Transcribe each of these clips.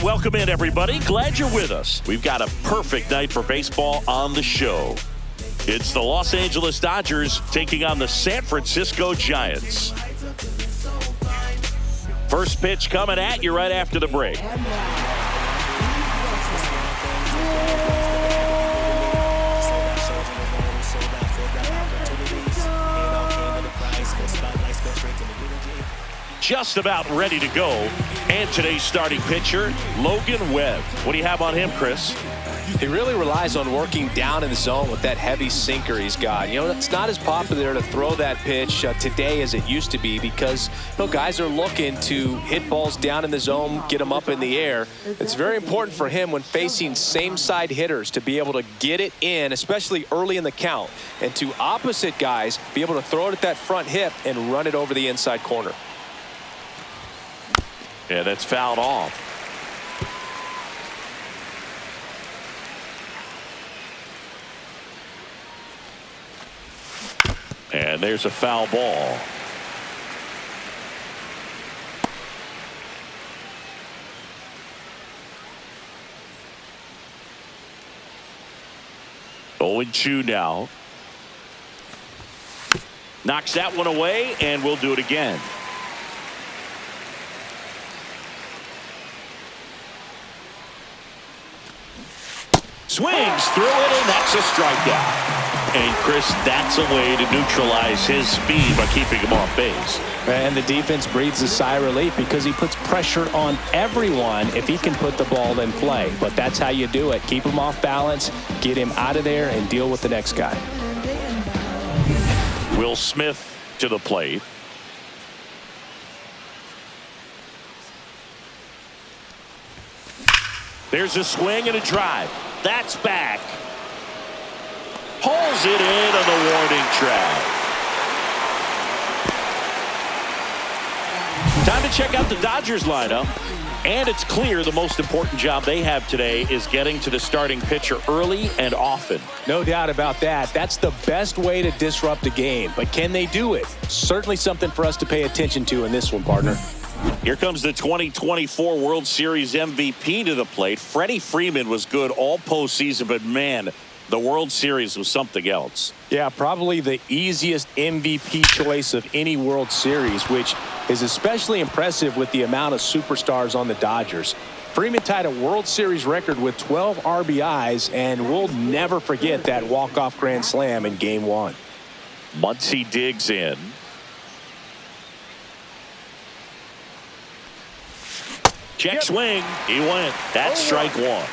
Welcome in, everybody. Glad you're with us. We've got a perfect night for baseball on the show. It's the Los Angeles Dodgers taking on the San Francisco Giants. First pitch coming at you right after the break. Just about ready to go. And today's starting pitcher, Logan Webb. What do you have on him, Chris? He really relies on working down in the zone with that heavy sinker he's got. You know, it's not as popular to throw that pitch today as it used to be because, you know, guys are looking to hit balls down in the zone, get them up in the air. It's very important for him when facing same-side hitters to be able to get it in, especially early in the count, and to opposite guys be able to throw it at that front hip and run it over the inside corner. Yeah, that's fouled off. And there's a foul ball. Oh, 0-2 now. Knocks that one away, and we'll do it again. Swings through it, and that's a strikeout. And, Chris, that's a way to neutralize his speed by keeping him off base. And the defense breathes a sigh of relief because he puts pressure on everyone if he can put the ball in play. But that's how you do it. Keep him off balance, get him out of there, and deal with the next guy. Will Smith to the plate. There's a swing and a drive. That's back. Pulls it in on the warning track. Time to check out the Dodgers lineup. And it's clear the most important job they have today is getting to the starting pitcher early and often. No doubt about that. That's the best way to disrupt a game. But can they do it? Certainly something for us to pay attention to in this one, partner. Here comes the 2024 World Series MVP to the plate. Freddie Freeman was good all postseason, but man, the World Series was something else. Yeah, probably the easiest MVP choice of any World Series, which is especially impressive with the amount of superstars on the Dodgers. Freeman tied a World Series record with 12 RBIs, and we'll never forget that walk-off grand slam in Game 1. Muncy digs in. Check swing. He went. That's strike one.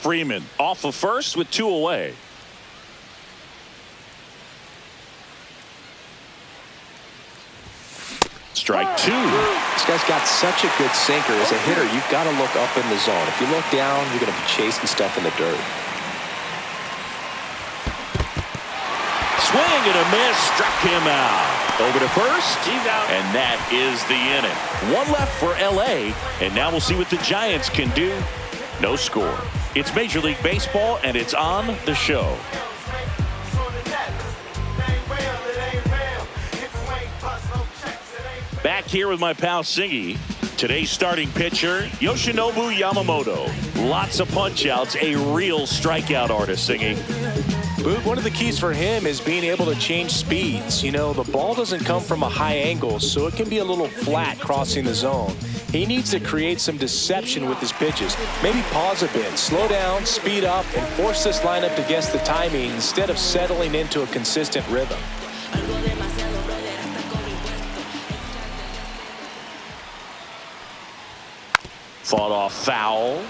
Freeman off of first with 2 away. Strike 2. This guy's got such a good sinker. As a hitter, you've got to look up in the zone. If you look down, you're going to be chasing stuff in the dirt. Swing and a miss, struck him out. Over to first, he's out. And that is the inning. One left for LA, and now we'll see what the Giants can do. No score. It's Major League Baseball, and it's on the show. Back here with my pal Singy. Today's starting pitcher, Yoshinobu Yamamoto. Lots of punch-outs, a real strikeout artist, Singy. Boot, one of the keys for him is being able to change speeds. You know, the ball doesn't come from a high angle, so it can be a little flat crossing the zone. He needs to create some deception with his pitches. Maybe pause a bit, slow down, speed up, and force this lineup to guess the timing instead of settling into a consistent rhythm. Fought off foul.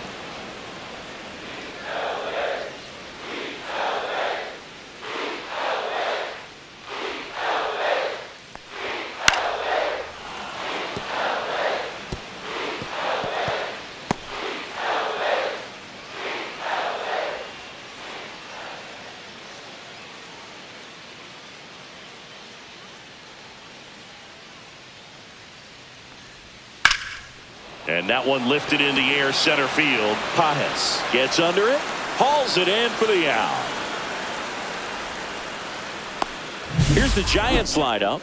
And that one lifted in the air center field. Pajes gets under it, hauls it in for the out. Here's the Giants lineup.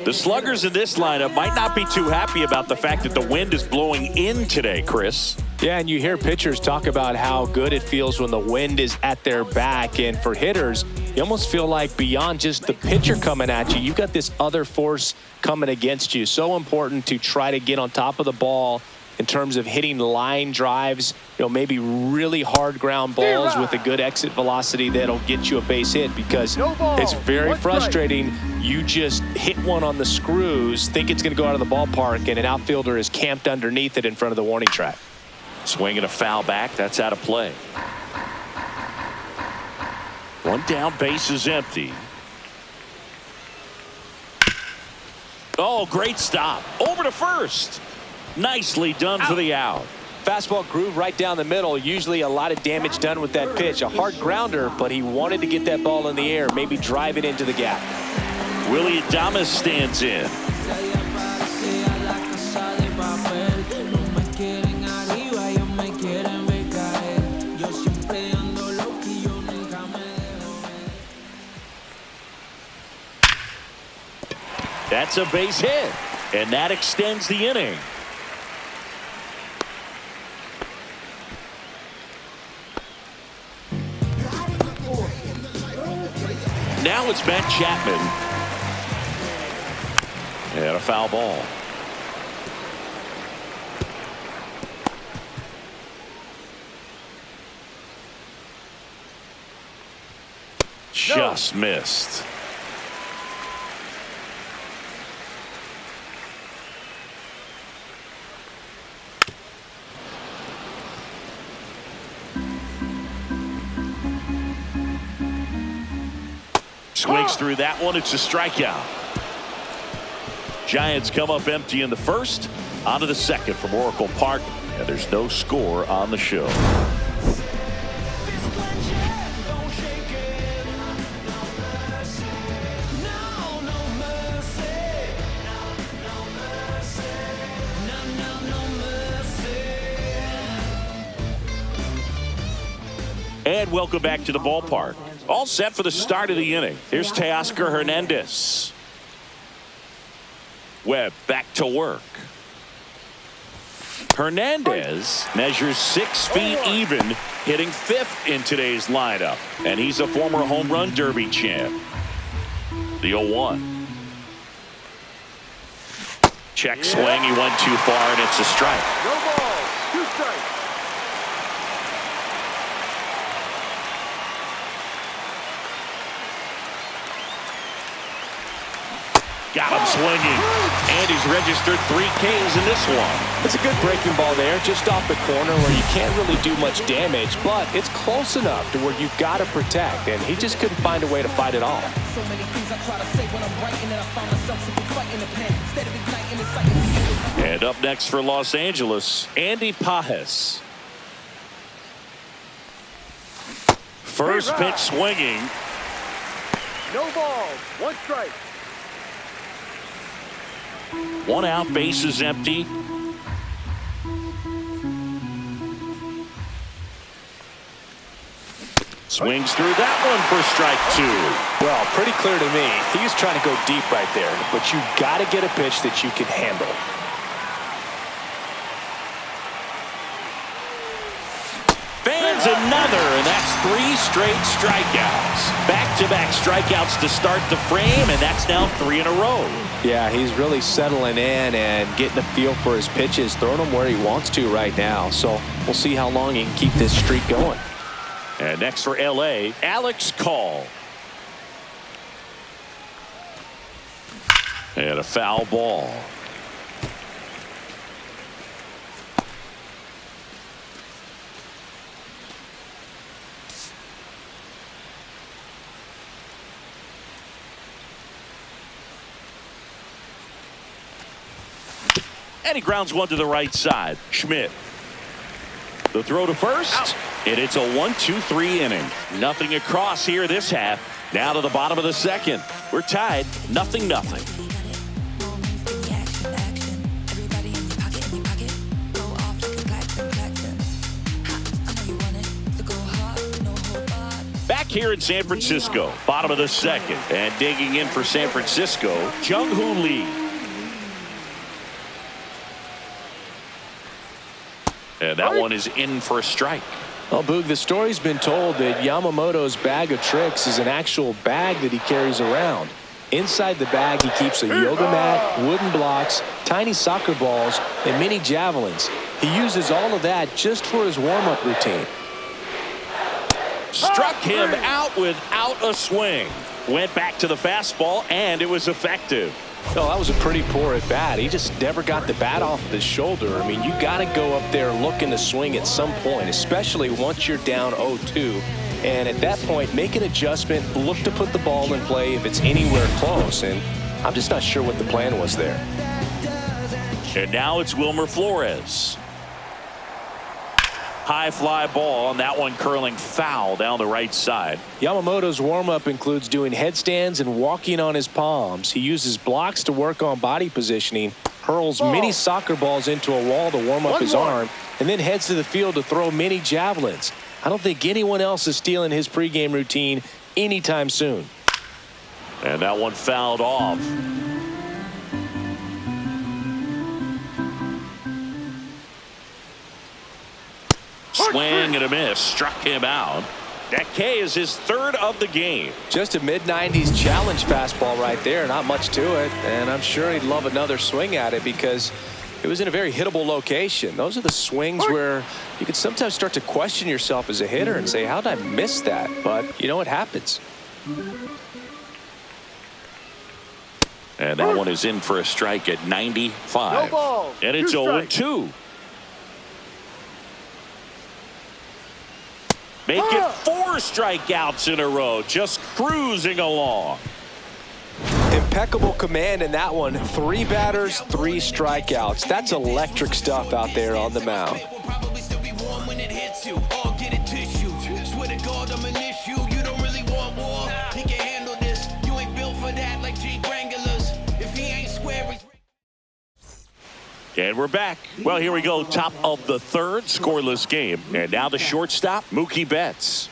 The sluggers in this lineup might not be too happy about the fact that the wind is blowing in today, Chris. Yeah, and you hear pitchers talk about how good it feels when the wind is at their back. And for hitters, you almost feel like beyond just the pitcher coming at you, you've got this other force coming against you. So important to try to get on top of the ball in terms of hitting line drives, maybe really hard ground balls with a good exit velocity that'll get you a base hit, because it's very frustrating. You just hit one on the screws, think it's going to go out of the ballpark, and an outfielder is camped underneath it in front of the warning track. Swing and a foul back. That's out of play. One down, base is empty. Oh, great stop. Over to first. Nicely done for the out. Fastball groove right down the middle. Usually a lot of damage done with that pitch. A hard grounder, but he wanted to get that ball in the air, maybe drive it into the gap. Willie Adames stands in. That's a base hit, and that extends the inning. Now it's Matt Chapman. And a foul ball. Just missed. Swings through that one. It's a strikeout. Giants come up empty in the first. On to the second from Oracle Park. And there's no score on the show. And welcome back to the ballpark. All set for the start of the inning. Here's Teoscar Hernandez. Webb back to work. Hernandez measures 6 feet even, hitting 5th in today's lineup. And he's a former home run derby champ. The 0-1. Check swing. He went too far, and it's a strike. No ball. 2 strikes. Got him swinging. And he's registered 3 Ks in this one. It's a good breaking ball there, just off the corner where you can't really do much damage, but it's close enough to where you've got to protect, and he just couldn't find a way to fight it off. So many things I try to say when I'm writing, and I found myself simply fighting the pen instead of igniting the cycle. And up next for Los Angeles, Andy Pages. First pitch swinging. No ball. 1 strike. 1 out, base is empty. Swings through that one for strike 2. Well, pretty clear to me. He was trying to go deep right there, but you got to get a pitch that you can handle. Fans another, and that's 3 straight strikeouts. Back-to-back strikeouts to start the frame, and that's now 3 in a row. Yeah, he's really settling in and getting a feel for his pitches, throwing them where he wants to right now. So we'll see how long he can keep this streak going. And next for L.A., Alex Call. And a foul ball. And he grounds one to the right side. Schmidt. The throw to first. And it's a 1-2-3 inning. Nothing across here this half. Now to the bottom of the second. We're tied 0-0. Back here in San Francisco, bottom of the second. And digging in for San Francisco, Jung-Hoo Lee. And that one is in for a strike. Well, Boog, the story's been told that Yamamoto's bag of tricks is an actual bag that he carries around. Inside the bag, he keeps a yoga mat, wooden blocks, tiny soccer balls, and mini javelins. He uses all of that just for his warm-up routine. Struck him out without a swing. Went back to the fastball, and it was effective. Oh, that was a pretty poor at bat. He just never got the bat off of his shoulder. I mean, you got to go up there looking to swing at some point, especially once you're down 0-2. And at that point, make an adjustment, look to put the ball in play if it's anywhere close. And I'm just not sure what the plan was there. And now it's Wilmer Flores. High fly ball, and that one curling foul down the right side. Yamamoto's warm-up includes doing headstands and walking on his palms. He uses blocks to work on body positioning, hurls mini soccer balls into a wall to warm up his arm, and then heads to the field to throw mini javelins. I don't think anyone else is stealing his pregame routine anytime soon. And that one fouled off. Swing and a miss. Struck him out. That K is his third of the game. Just a mid-90s challenge fastball right there. Not much to it. And I'm sure he'd love another swing at it because it was in a very hittable location. Those are the swings where you can sometimes start to question yourself as a hitter and say, how did I miss that? But, you know, it happens. And that one is in for a strike at 95. No ball. And it's 0-2. Make it 4 strikeouts in a row. Just cruising along. Impeccable command in that one. 3 batters, 3 strikeouts. That's electric stuff out there on the mound. And we're back. Well, here we go. Top of the third, scoreless game. And now the shortstop, Mookie Betts.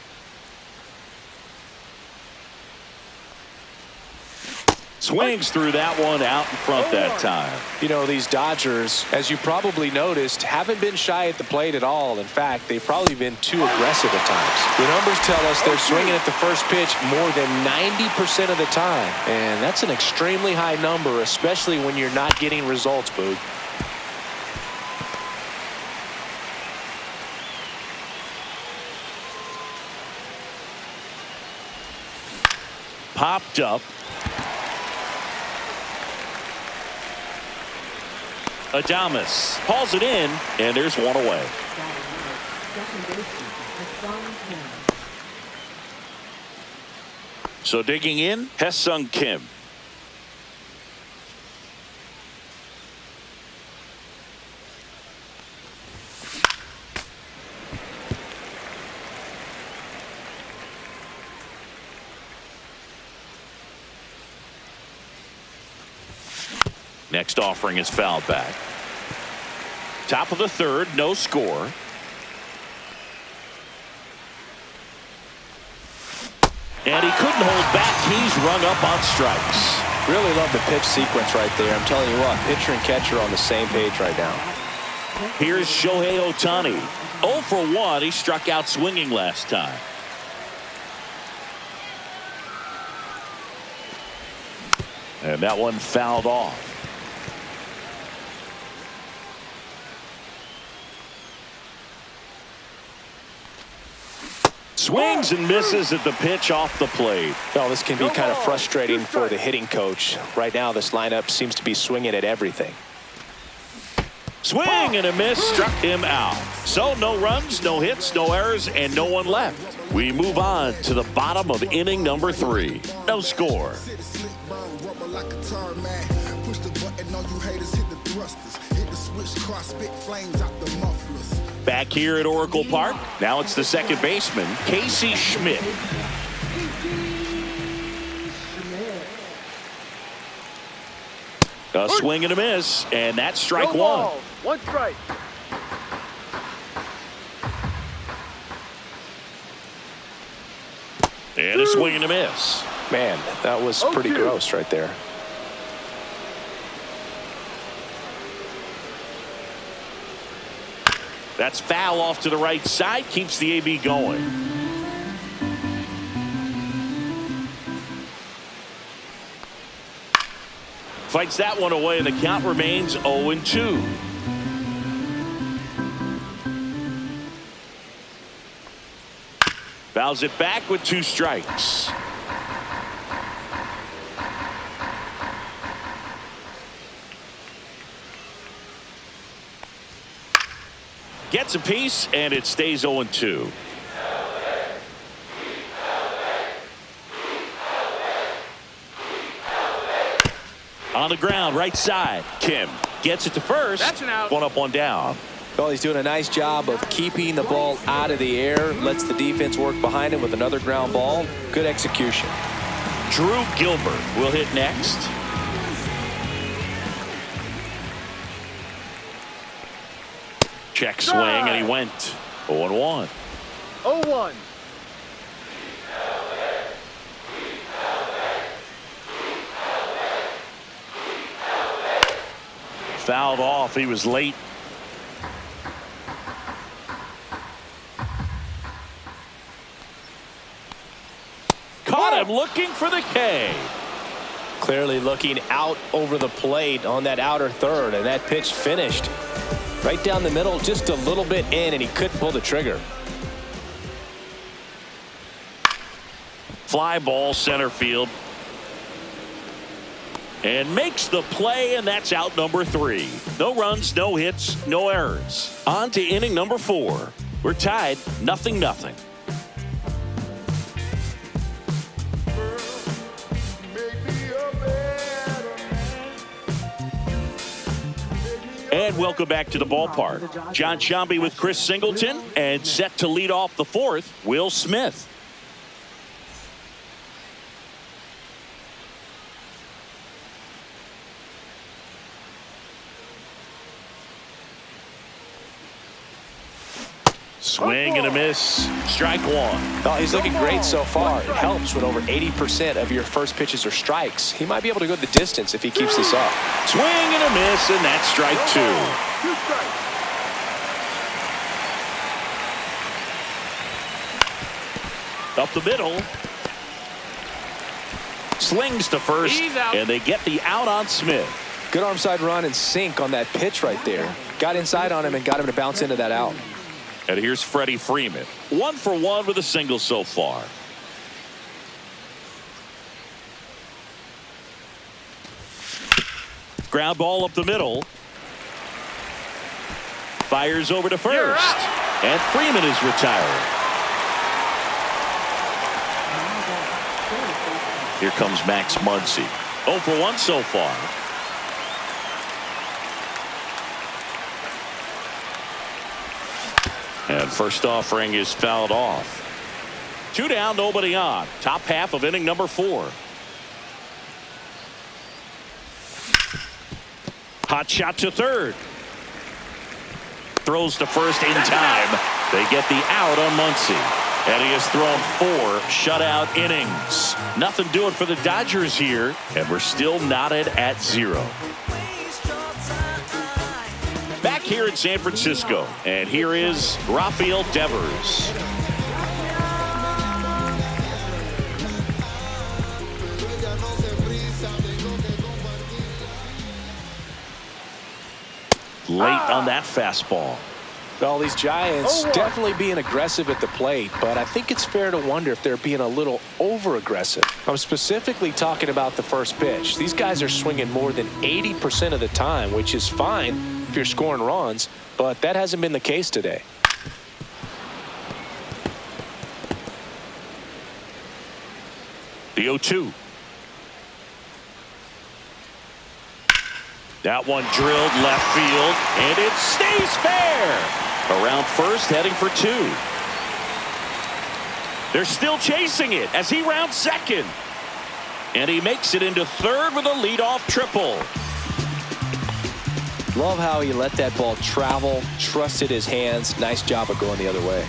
Swings through that one out in front that time. You know, these Dodgers, as you probably noticed, haven't been shy at the plate at all. In fact, they've probably been too aggressive at times. The numbers tell us they're swinging at the first pitch more than 90% of the time. And that's an extremely high number, especially when you're not getting results, Boog. Popped up. Adames hauls it in, and there's one away. So digging in, Hye-Sung Kim. Next offering is fouled back. Top of the third, no score. And he couldn't hold back. He's rung up on strikes. Really love the pitch sequence right there. I'm telling you what, pitcher and catcher on the same page right now. Here's Shohei Ohtani. 0 for 1. He struck out swinging last time. And that one fouled off. Swings and misses at the pitch off the plate. Well, this can be kind of frustrating for the hitting coach. Right now, this lineup seems to be swinging at everything. Swing and a miss struck him out. So no runs, no hits, no errors, and no one left. We move on to the bottom of inning number 3. No score. Back here at Oracle Park, now it's the second baseman, Casey Schmidt. A swing and a miss, and that's strike No one. ball. 1 strike. And a swing and a miss. Man, that was pretty gross right there. That's foul off to the right side. Keeps the AB going. Fights that one away, and the count remains 0-2. Fouls it back with 2 strikes. Gets a piece, and it stays 0-2. On the ground, right side. Kim gets it to first. That's an out. 1 up, 1 down. Well, he's doing a nice job of keeping the ball out of the air. Lets the defense work behind him with another ground ball. Good execution. Drew Gilbert will hit next. Check swing, and he went 0-1. 0-1. Fouled off. He was late. Caught him looking for the K. Clearly looking out over the plate on that outer third, and that pitch finished right down the middle, just a little bit in, and he couldn't pull the trigger. Fly ball center field. And makes the play, and that's out number 3. No runs, no hits, no errors. On to inning number 4. We're tied 0-0. And welcome back to the ballpark. John Sciambi with Chris Singleton, and set to lead off the 4th, Will Smith. Swing and a miss. Strike 1. Oh, he's looking great so far. It helps when over 80% of your first pitches are strikes. He might be able to go the distance if he keeps this up. Swing and a miss, and that's strike 2. 2 strikes. Up the middle. Slings to first, and they get the out on Smith. Good arm side run and sink on that pitch right there. Got inside on him and got him to bounce into that out. And here's Freddie Freeman. 1 for 1 with a single so far. Ground ball up the middle. Fires over to first. And Freeman is retired. Here comes Max Muncy. 0 for 1 so far. And first offering is fouled off. 2 down, nobody on. Top half of inning number 4. Hot shot to third. Throws to first in time. They get the out on Muncy. And he has thrown 4 shutout innings. Nothing doing for the Dodgers here. And we're still knotted at 0. Back here in San Francisco. And here is Rafael Devers. Late on that fastball. Well, these Giants definitely being aggressive at the plate, but I think it's fair to wonder if they're being a little over-aggressive. I'm specifically talking about the first pitch. These guys are swinging more than 80% of the time, which is fine if you're scoring runs, but that hasn't been the case today. The 0-2. That one drilled left field, and it stays fair. Around first, heading for 2. They're still chasing it as he rounds second. And he makes it into third with a leadoff triple. Love how he let that ball travel, trusted his hands. Nice job of going the other way.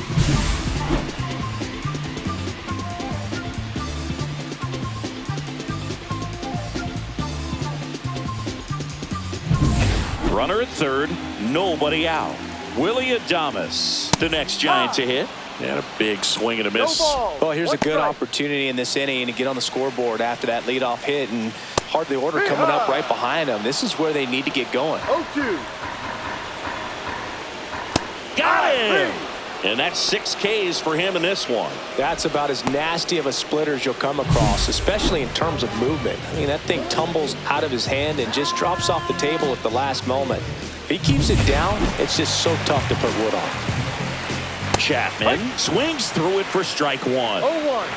Runner at third, nobody out. Willie Adames, the next Giant to hit. And a big swing and a miss. Well, here's a good opportunity in this inning to get on the scoreboard after that leadoff hit, and hardly order coming up right behind them. This is where they need to get going. 0-2. Got him! And that's 6 Ks for him in this one. That's about as nasty of a splitter as you'll come across, especially in terms of movement. I mean, that thing tumbles out of his hand and just drops off the table at the last moment. If he keeps it down, it's just so tough to put wood on. Chapman swings through it for strike 1. 0-1.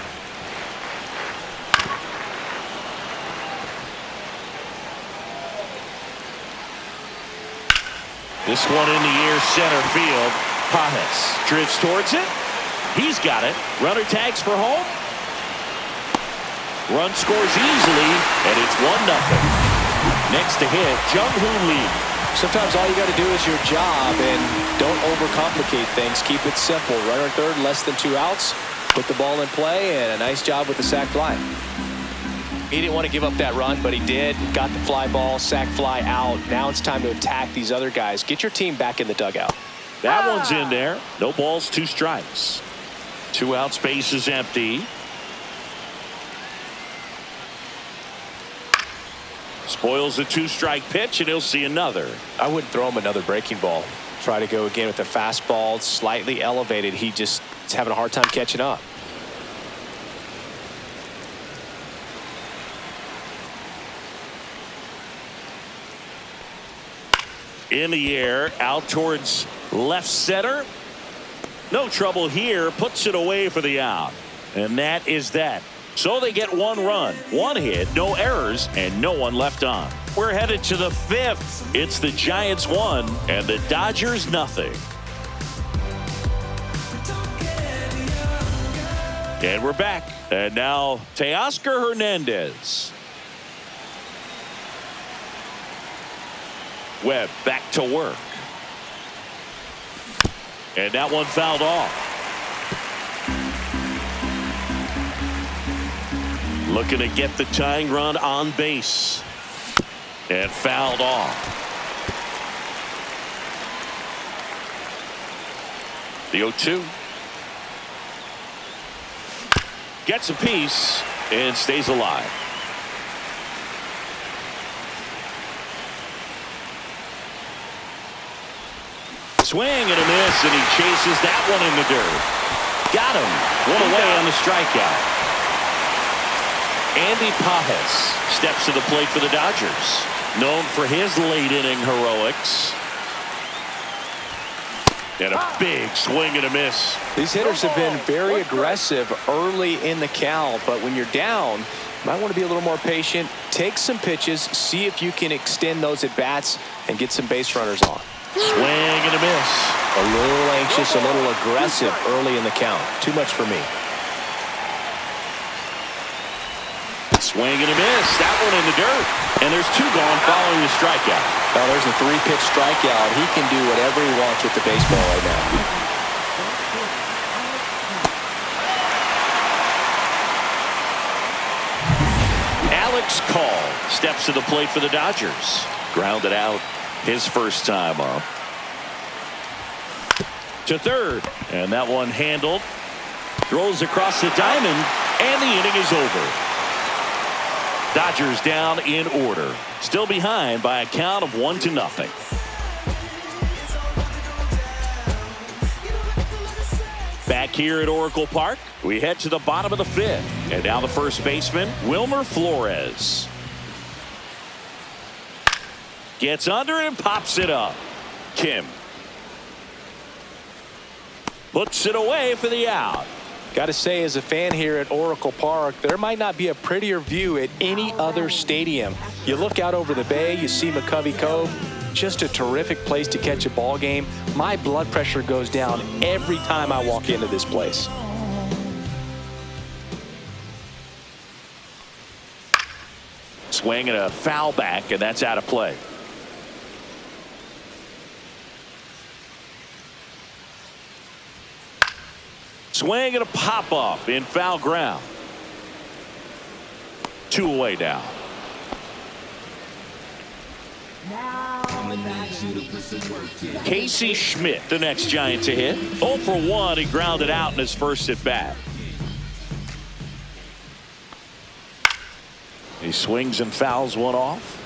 This one in the air, center field. Pajes drifts towards it. He's got it. Runner tags for home. Run scores easily, and it's 1-0. Next to hit, Jung-Hoo Lee. Sometimes all you got to do is your job and don't overcomplicate things. Keep it simple. Runner at third, less than 2 outs. Put the ball in play, and a nice job with the sac fly. He didn't want to give up that run, but he did. Got the fly ball, sac fly out. Now it's time to attack these other guys. Get your team back in the dugout. That one's in there. No balls, 2 strikes. 2 out, space is empty. Spoils a 2-strike pitch, and he'll see another. I wouldn't throw him another breaking ball. Try to go again with the fastball, slightly elevated. He just is having a hard time catching up. In the air, out towards left center. No trouble here. Puts it away for the out. And that is that. So they get 1 run, 1 hit, no errors, and no one left on. We're headed to the 5th. It's the Giants 1 and the Dodgers nothing. And we're back. And now Teoscar Hernandez. Webb back to work. And that one fouled off. Looking to get the tying run on base. And fouled off. The 0-2. Gets a piece and stays alive. Swing and a miss, and he chases that one in the dirt. Got him. 1 away on the strikeout. Andy Pajes steps to the plate for the Dodgers. Known for his late-inning heroics. And a big swing and a miss. These hitters have been very aggressive early in the count, but when you're down, you might want to be a little more patient. Take some pitches, see if you can extend those at-bats and get some base runners on. Swing and a miss. A little anxious, a little aggressive early in the count. Too much for me. Swing and a miss. That one in the dirt. And there's 2 gone following the strikeout. Well, there's a 3-pitch strikeout. He can do whatever he wants with the baseball right now. Alex Call steps to the plate for the Dodgers. Grounded out his first time up. To third. And that one handled. Throws across the diamond. And the inning is over. Dodgers down in order. Still behind by a count of 1-0. Back here at Oracle Park, we head to the bottom of the 5th. And now the first baseman, Wilmer Flores. Gets under it and pops it up. Kim. Puts it away for the out. Got to say, as a fan here at Oracle Park, there might not be a prettier view at any other stadium. You look out over the bay, you see McCovey Cove. Just a terrific place to catch a ball game. My blood pressure goes down every time I walk into this place. Swing and a foul back, and that's out of play. Swing and a pop-up in foul ground. 2 away now. Casey Schmidt, the next Giant to hit. 0 for 1. He grounded out in his first at bat. He swings and fouls one off.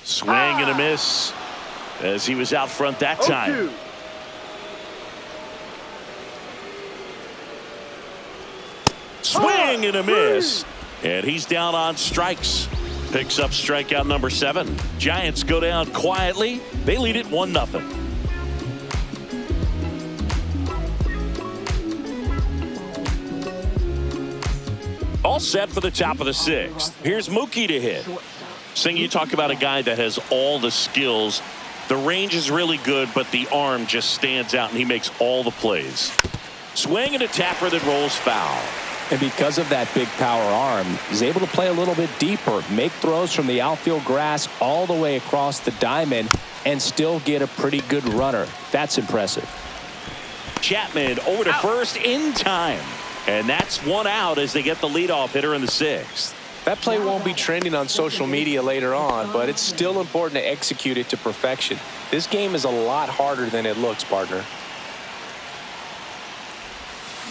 Swing and a miss as he was out front that time. 0-2. Swing and a miss. And he's down on strikes. Picks up strikeout number 7. Giants go down quietly. They lead it 1-0. All set for the top of the 6th. Here's Mookie to hit. Sing, you talk about a guy that has all the skills. The range is really good, but the arm just stands out, and he makes all the plays. Swing and a tapper that rolls foul. And because of that big power arm, he's able to play a little bit deeper, make throws from the outfield grass all the way across the diamond, and still get a pretty good runner. That's impressive. Chapman over to first in time. And that's one out as they get the leadoff hitter in the 6th. That play won't be trending on social media later on, but it's still important to execute it to perfection. This game is a lot harder than it looks, partner.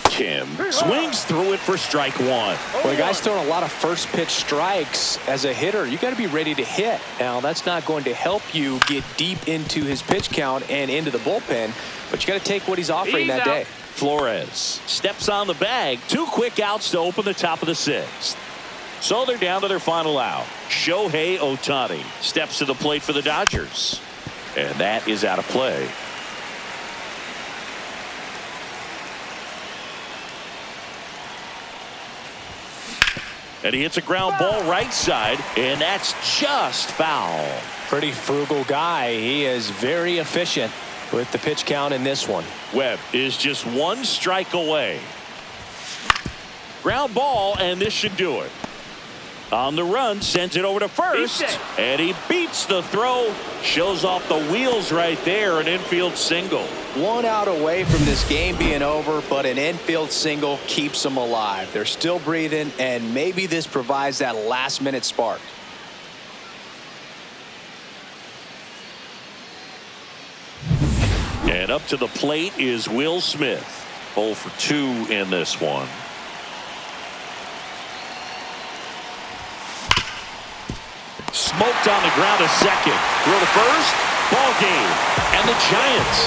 Kim swings through it for strike 1. Well, the guy's throwing a lot of first pitch strikes. As a hitter, you got to be ready to hit. Now, that's not going to help you get deep into his pitch count and into the bullpen, but you got to take what he's offering that day. Flores steps on the bag. 2 quick outs to open the top of the 6th. So they're down to their final out. Shohei Ohtani steps to the plate for the Dodgers. And that is out of play. And he hits a ground ball right side, and that's just foul. Pretty frugal guy. He is very efficient with the pitch count in this one. Webb is just 1 strike away. Ground ball, and this should do it. On the run, sends it over to first, and he beats the throw. Shows off the wheels right there, an infield single. 1 out away from this game being over, but an infield single keeps them alive. They're still breathing, and maybe this provides that last-minute spark. And up to the plate is Will Smith. 0 for 2 in this one. Smoked on the ground to second. Throw to first. Ball game. And the Giants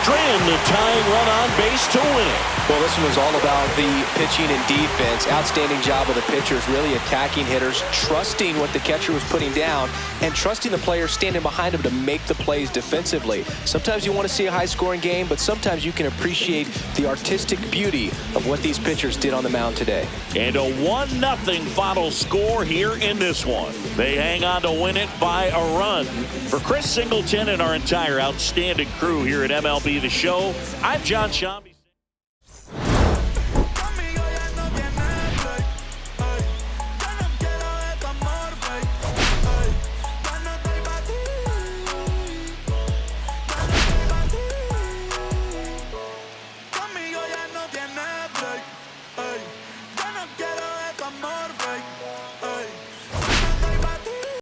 strand the tying run on base to win it. Well, this one was all about the pitching and defense. Outstanding job of the pitchers, really attacking hitters, trusting what the catcher was putting down, and trusting the players standing behind him to make the plays defensively. Sometimes you want to see a high-scoring game, but sometimes you can appreciate the artistic beauty of what these pitchers did on the mound today. And a 1-0 final score here in this one. They hang on to win it by a run. For Chris Singleton and our entire outstanding crew here at MLB The Show, I'm John Schaum.